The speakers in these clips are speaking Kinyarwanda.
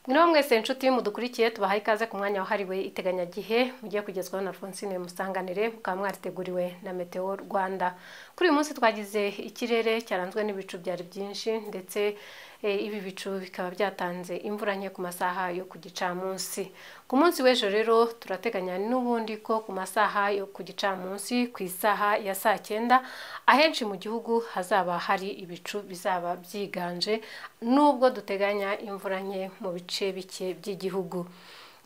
Mwiriwe mwese inshuti mudukurikiye tubahaye ikaze ku mwanya wahariwe iteganyagihe mugiye kugezwaho na Alphonsine Musanganire mukaba mwariteguriwe na Meteo Rwanda. Kuri uyu munsi twagize ikirere cyaranzwe n'ibicu byari byinshi ndetse ibi bicu bikaba byatanze imvura nke ku masaha yo ku gicamunsi. Ku munsi w'ejo rero turateganya n'ubundi ko ku masaha yo ku gicamunsi ku isaha ya saa 9 ahenshi mu gihugu hazaba hari ibicu bizaba byiganje nubwo duteganya imvura nke mu bice bike by'igihugu.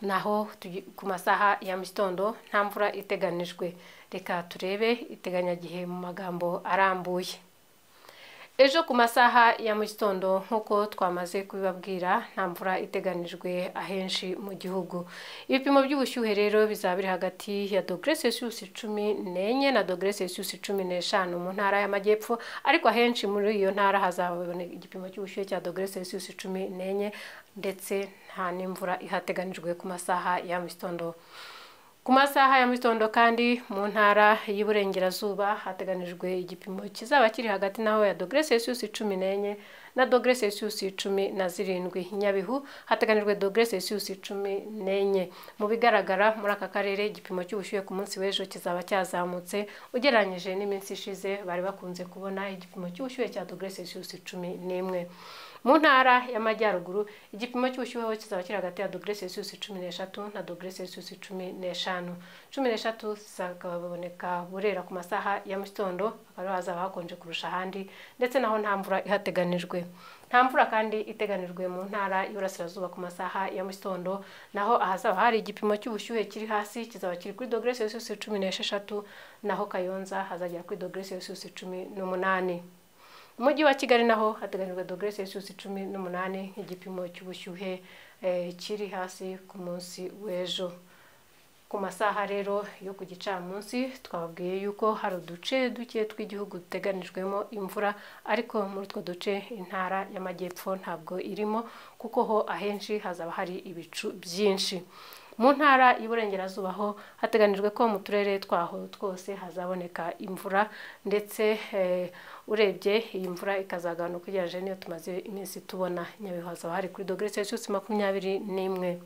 Naho ku masaha ya mugitondo nta mvura iteganijwe. Reka turebe iteganyagihe mu magambo arambuye. Ejo ku masaha ya mugitondo nkuko twamaze kubibabwira nta mvura iteganijwe ahenshi mu gihugu. Ibipimo by'ubushyuhe rero bizaba biri hagati ya -14 na -15 mu ntara y'Amajyepfo, ariko ahenshi muri iyo ntara hazaboneka igipimo cy'ubushyuhe cya -14 ndetse nta n'imvura ihateganijwe ku masaha ya mugitondo. Ku masaha ya mugitondo kandi mu ntara y'Iburengerazuba hateganijwe igipimo kizaba kiri hagati naho ya -14 na -17. Nyabihu hateganijwe -14. Mu bigaragara muri aka karere igipimo cy'ubushyuhe ku munsi w'ejo kizaba cyazamutse ugereranyije n'iminsi ishize bari bakunze kubona igipimo cy'ubushyuhe cya -11. Mu ntara y'Amajyaruguru igipimo cy'ubushyuhe kizaba kiri hagati ya -13 na -15. 13 zikaboneka Burera ku masaha ya mugitondo, akaba hazaba hakonje kurusha ahandi ndetse naho nta mvura ihateganijwe. Nta mvura kandi iteganijwe mu ntara y'Iburasirazuba ku masaha ya mugitondo, naho ahazaba hari igipimo cy'ubushyuhe kiri hasi kizaba kiri kuri -16, naho Kayonza hazagera kuri -18. Umujyi wa Kigali naho hateganijwe -18 nk'igipimo cy'ubushyuhe kiri hasi ku munsi w'ejo. Ku masaha rero yo ku gicamunsi twababwiye yuko hari uduce duke tw'igihugu duteganijwemo imvura, ariko muri utwo duce intara y'Amajyepfo ntabwo irimo kuko ho ahenshi hazaba hari ibicu byinshi. Mu ntara y'Iburengerazuba ho hateganijwe ko mu turere twaho twose hazaboneka imvura ndetse urebye iyi mvura ikazagabanuka ugereranyije niyo tumaze iminsi tubona. Nyabihu hazaba hari kuri -21.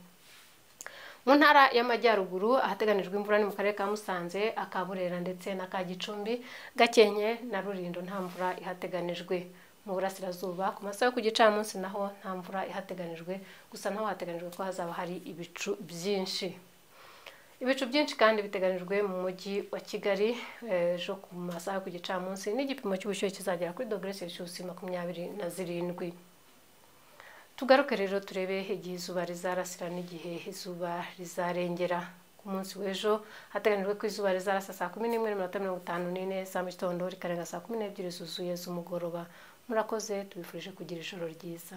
Mu ntara y'Amajyaruguru ahateganijwe imvura ni mu karere ka Musanze, aka Burera ndetse na ka Gicumbi. Gakenke na Rulindo nta mvura ihateganijwe. Mu Burasirazuba ku masaha yo ku gicamunsi naho nta mvura ihateganijwe, gusa naho hateganijwe ko hazaba hari ibicu byinshi. Ibicu byinshi kandi biteganijwe mu mujyi wa Kigali ejo ku masaha yo ku gicamunsi n'igipimo cy'ubushyuhe kizagera kuri -27. Tugaruke rero turebe igihe izuba rizarasira n'igihe izuba rizarengera. Ku munsi w'ejo hateganijwe ko izuba rizarasa saa 11:54 za mugitondo rikarenga saa 12 zuzuye z'umugoroba. Murakoze, tubifurije kugira ijoro ryiza.